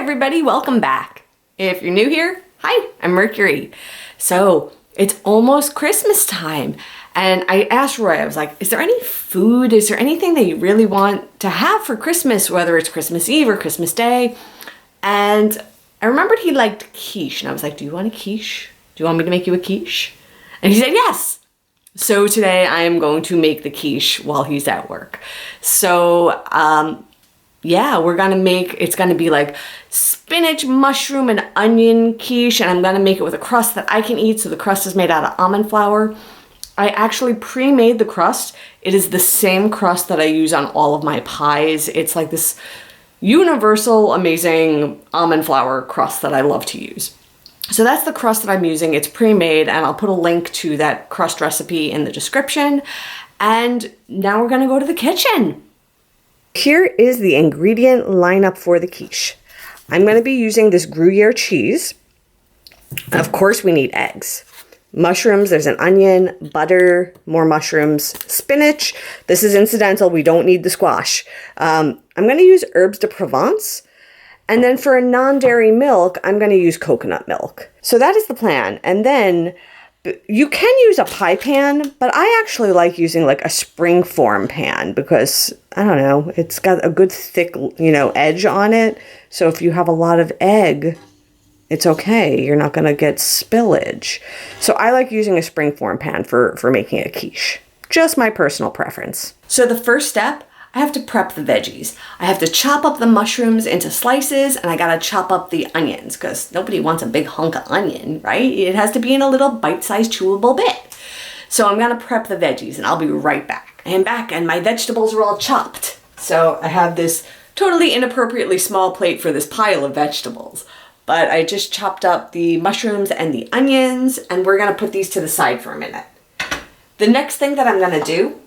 everybody, welcome back. If you're new here, hi, I'm Mercury. So it's almost Christmas time and I asked Roy, I was like, is there any food, is there anything that you really want to have for Christmas, whether it's Christmas Eve or Christmas Day? And I remembered he liked quiche and I was like, do you want a quiche? Do you want me to make you a quiche? And he said yes. So today I am going to make the quiche while he's at work. So yeah, it's gonna be like spinach, mushroom, and onion quiche, and I'm gonna make it with a crust that I can eat. So the crust is made out of almond flour. I actually pre-made the crust. It is the same crust that I use on all of my pies. It's like this universal, amazing almond flour crust that I love to use. So that's the crust that I'm using. It's pre-made, and I'll put a link to that crust recipe in the description. And now we're gonna go to the kitchen. Here is the ingredient lineup for the quiche. I'm going to be using this Gruyere cheese. Of course, we need eggs. Mushrooms, there's an onion, butter, more mushrooms, spinach. This is incidental. We don't need the squash. I'm going to use herbs de Provence. And then for a non-dairy milk, I'm going to use coconut milk. So that is the plan. And then you can use a pie pan, but I actually like using like a springform pan because, I don't know, it's got a good thick, edge on it. So if you have a lot of egg, it's okay. You're not going to get spillage. So I like using a springform pan for making a quiche. Just my personal preference. So the first step, I have to prep the veggies. I have to chop up the mushrooms into slices, and I gotta chop up the onions because nobody wants a big hunk of onion, right? It has to be in a little bite-sized chewable bit. So I'm gonna prep the veggies and I'll be right back. I am back and my vegetables are all chopped. So I have this totally inappropriately small plate for this pile of vegetables. But I just chopped up the mushrooms and the onions, and we're gonna put these to the side for a minute. The next thing that I'm gonna do,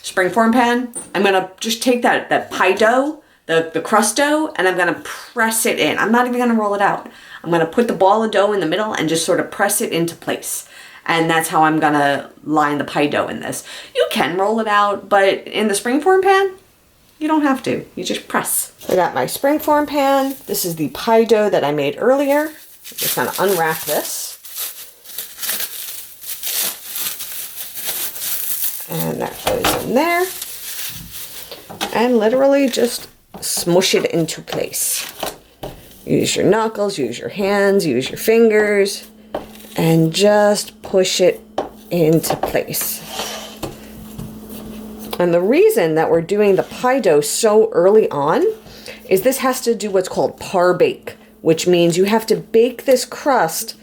springform pan, I'm gonna just take that pie dough, the crust dough, and I'm gonna press it in. I'm not even gonna roll it out. I'm gonna put the ball of dough in the middle and just sort of press it into place. And that's how I'm gonna line the pie dough in this. You can roll it out, but in the springform pan, you don't have to. You just press. I got my springform pan. This is the pie dough that I made earlier. I'm just gonna unwrap this. And that goes in there. And literally just smush it into place. Use your knuckles, use your hands, use your fingers, and just push it into place. And the reason that we're doing the pie dough so early on is this has to do what's called par bake, which means you have to bake this crust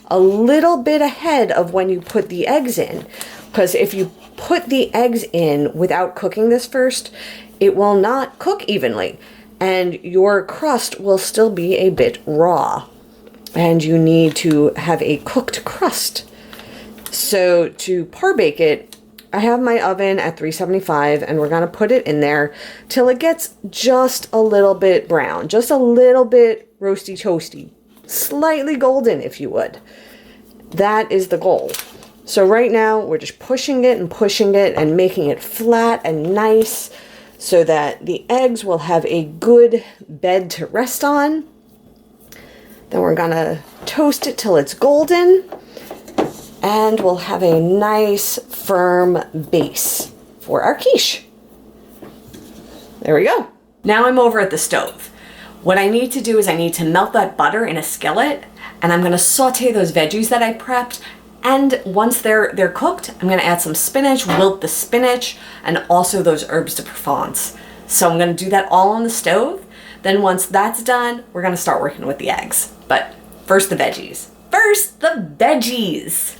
a little bit ahead of when you put the eggs in. Because if you put the eggs in without cooking this first, it will not cook evenly and your crust will still be a bit raw, and you need to have a cooked crust. So to par bake it, I have my oven at 375 and we're gonna put it in there till it gets just a little bit brown, just a little bit roasty toasty, slightly golden if you would. That is the goal. So right now we're just pushing it and making it flat and nice so that the eggs will have a good bed to rest on. Then we're gonna toast it till it's golden and we'll have a nice firm base for our quiche. There we go. Now I'm over at the stove. What I need to do is I need to melt that butter in a skillet, and I'm gonna saute those veggies that I prepped. And once they're cooked, I'm gonna add some spinach, wilt the spinach, and also those herbs de Provence. So I'm gonna do that all on the stove. Then once that's done, we're gonna start working with the eggs. But first the veggies. First the veggies.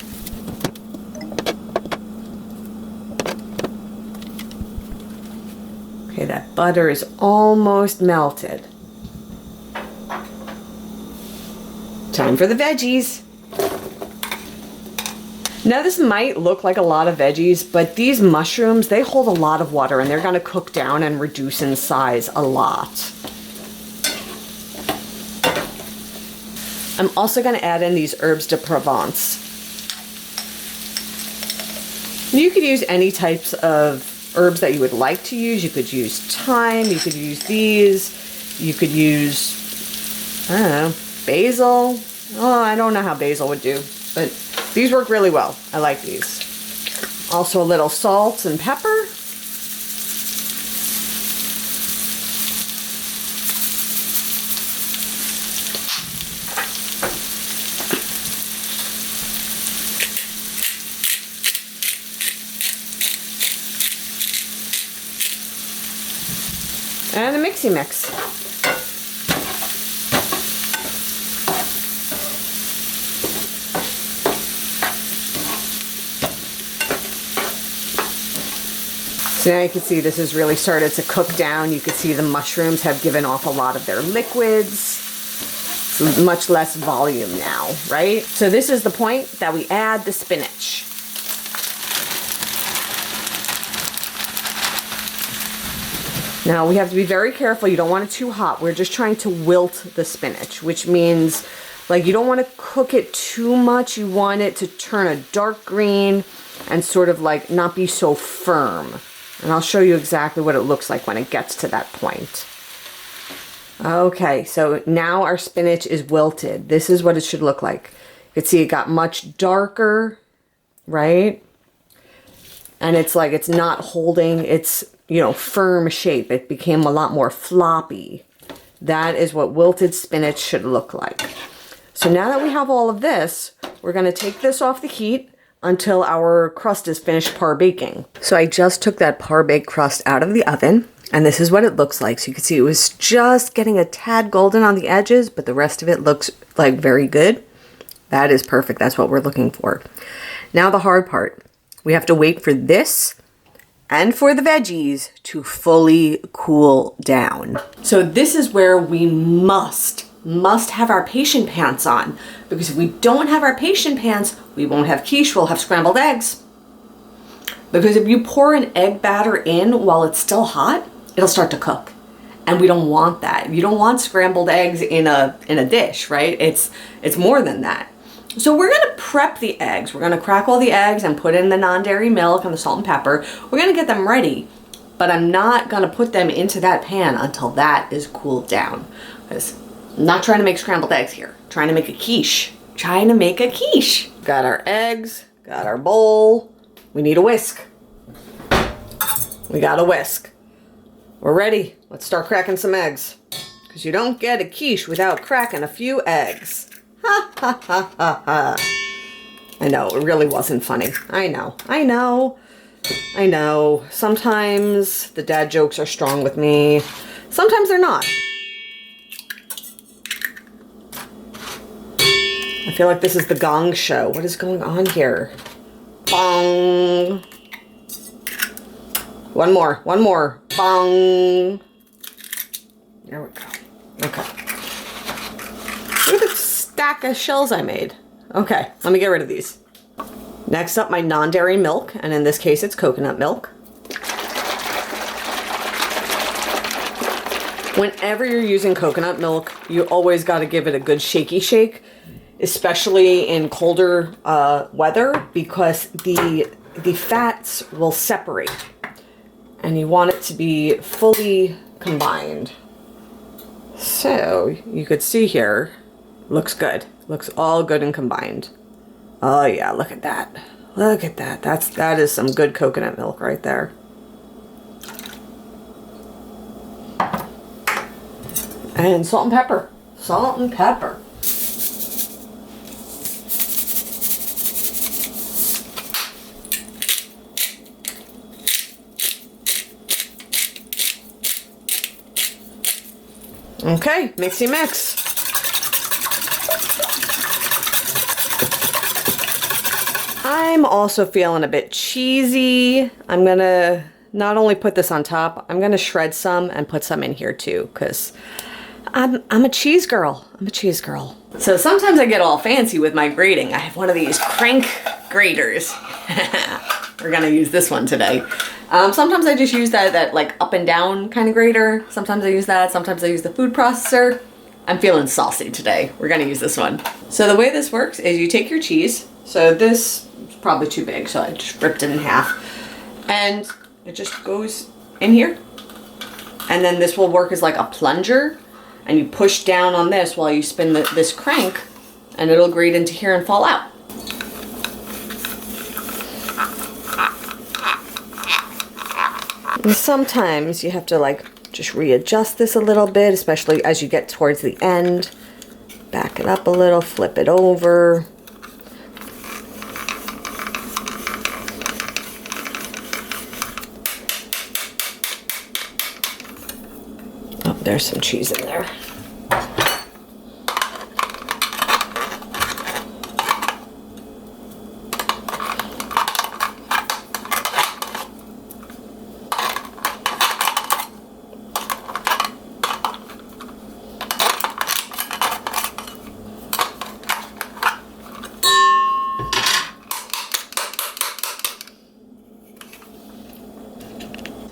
Okay, that butter is almost melted. Time for the veggies. Now this might look like a lot of veggies, but these mushrooms, they hold a lot of water and they're gonna cook down and reduce in size a lot. I'm also gonna add in these herbs de Provence. You could use any types of herbs that you would like to use. You could use thyme, you could use these, you could use I don't know, basil. Oh, I don't know how basil would do, but these work really well. I like these. Also a little salt and pepper. And a mixy mix. So now you can see this has really started to cook down. You can see the mushrooms have given off a lot of their liquids. So much less volume now, right? So this is the point that we add the spinach. Now we have to be very careful. You don't want it too hot. We're just trying to wilt the spinach, which means like you don't want to cook it too much. You want it to turn a dark green and sort of like not be so firm. And I'll show you exactly what it looks like when it gets to that point. Okay, so now our spinach is wilted. This is what it should look like. You can see it got much darker, right? And it's like it's not holding its, you know, firm shape. It became a lot more floppy. That is what wilted spinach should look like. So now that we have all of this, we're going to take this off the heat until our crust is finished par baking. So I just took that par baked crust out of the oven, and this is what it looks like. So you can see it was just getting a tad golden on the edges, but the rest of it looks like very good. That is perfect. That's what we're looking for. Now the hard part. We have to wait for this and for the veggies to fully cool down. So this is where we must have our patient pants on, because if we don't have our patient pants, we won't have quiche, we'll have scrambled eggs. Because if you pour an egg batter in while it's still hot, it'll start to cook. And we don't want that. You don't want scrambled eggs in a dish, right? It's more than that. So we're gonna prep the eggs. We're gonna crack all the eggs and put in the non-dairy milk and the salt and pepper. We're gonna get them ready, but I'm not gonna put them into that pan until that is cooled down. Because I'm not trying to make scrambled eggs here. I'm trying to make a quiche. Trying to make a quiche. Got our eggs, got our bowl. We need a whisk. We got a whisk. We're ready. Let's start cracking some eggs. Because you don't get a quiche without cracking a few eggs. Ha ha ha ha ha. I know, it really wasn't funny. I know. Sometimes the dad jokes are strong with me. Sometimes they're not. I feel like this is the Gong Show. What is going on here? Bong. One more. Bong. There we go. Okay. Look at the stack of shells I made. Okay, let me get rid of these. Next up, my non-dairy milk, and in this case, it's coconut milk. Whenever you're using coconut milk, you always got to give it a good shaky shake, especially in colder weather, because the fats will separate, and you want it to be fully combined. So you could see here, looks good. Looks all good and combined. Oh yeah, look at that. Look at that. That is some good coconut milk right there. And salt and pepper. Salt and pepper. Okay, mixy mix. I'm also feeling a bit cheesy. I'm gonna not only put this on top, I'm gonna shred some and put some in here too, because I'm a cheese girl. I'm a cheese girl. So sometimes I get all fancy with my grating. I have one of these crank graters. We're gonna use this one today. Sometimes I just use that like up and down kind of grater. Sometimes I use that. Sometimes I use the food processor. I'm feeling saucy today. We're gonna use this one. So the way this works is you take your cheese. So this is probably too big, so I just ripped it in half. And it just goes in here. And then this will work as like a plunger. and you push down on this while you spin this crank, and it'll grate into here and fall out. And sometimes you have to like just readjust this a little bit, especially as you get towards the end. Back it up a little, flip it over. Oh, there's some cheese in there.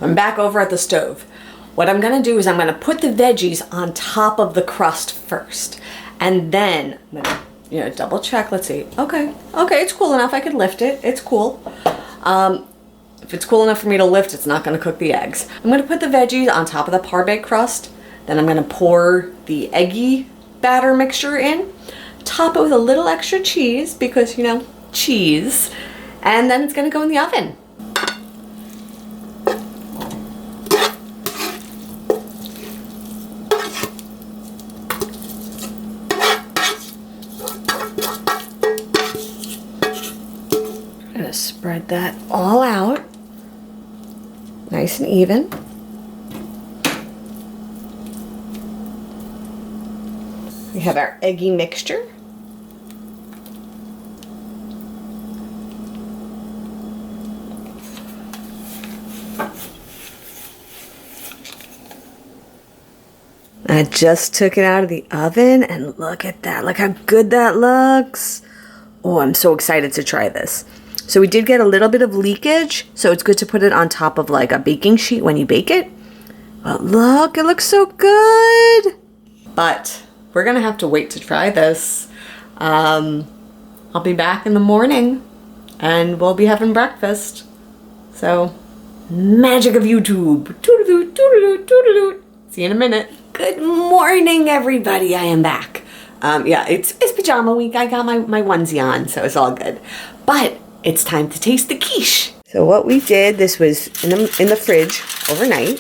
I'm back over at the stove. What I'm gonna do is I'm gonna put the veggies on top of the crust first. And then I'm gonna, double check, let's see. Okay, it's cool enough, I could lift it, it's cool. If it's cool enough for me to lift, it's not gonna cook the eggs. I'm gonna put the veggies on top of the par-baked crust. Then I'm gonna pour the eggy batter mixture in. Top it with a little extra cheese because, cheese. And then it's gonna go in the oven. Spread that all out nice and even. We have our eggy mixture. I just took it out of the oven and look at that. Look how good that looks. Oh, I'm so excited to try this. So we did get a little bit of leakage, so it's good to put it on top of like a baking sheet when you bake it. But look, it looks so good. But we're gonna have to wait to try this. I'll be back in the morning and we'll be having breakfast. So, magic of YouTube. Toodaloo, toodaloo, toodaloo. See you in a minute. Good morning, everybody. I am back. It's pajama week. I got my onesie on, so it's all good. But it's time to taste the quiche. So what we did, this was in the fridge overnight.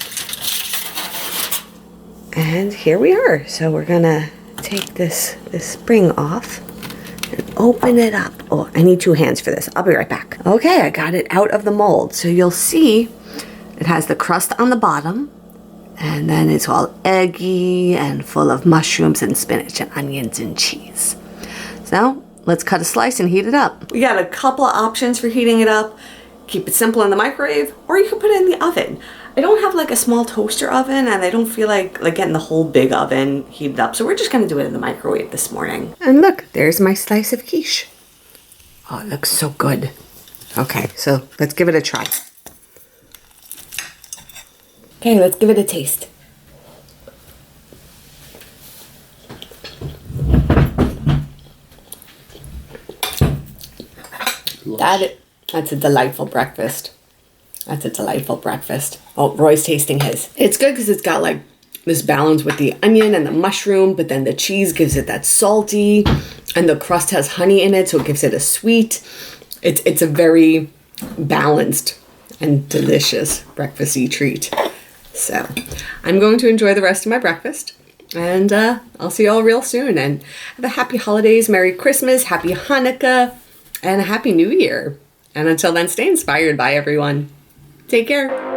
And here we are. So we're gonna take this spring off and open it up. Oh, I need 2 hands for this. I'll be right back. Okay, I got it out of the mold. So you'll see it has the crust on the bottom, and then it's all eggy and full of mushrooms and spinach and onions and cheese. So let's cut a slice and heat it up. We got a couple of options for heating it up. Keep it simple in the microwave, or you can put it in the oven. I don't have like a small toaster oven, and I don't feel like getting the whole big oven heated up, so we're just gonna do it in the microwave this morning. And look, there's my slice of quiche. Oh, it looks so good. Okay, so let's give it a try. Okay, let's give it a taste. That's a delightful breakfast. That's a delightful breakfast. Oh, Roy's tasting his. It's good because it's got like this balance with the onion and the mushroom, but then the cheese gives it that salty, and the crust has honey in it, so it gives it a sweet. It's a very balanced and delicious breakfasty treat. So I'm going to enjoy the rest of my breakfast, and I'll see you all real soon. And have a happy holidays, Merry Christmas, Happy Hanukkah, and a Happy New Year. And until then, stay inspired by everyone. Take care.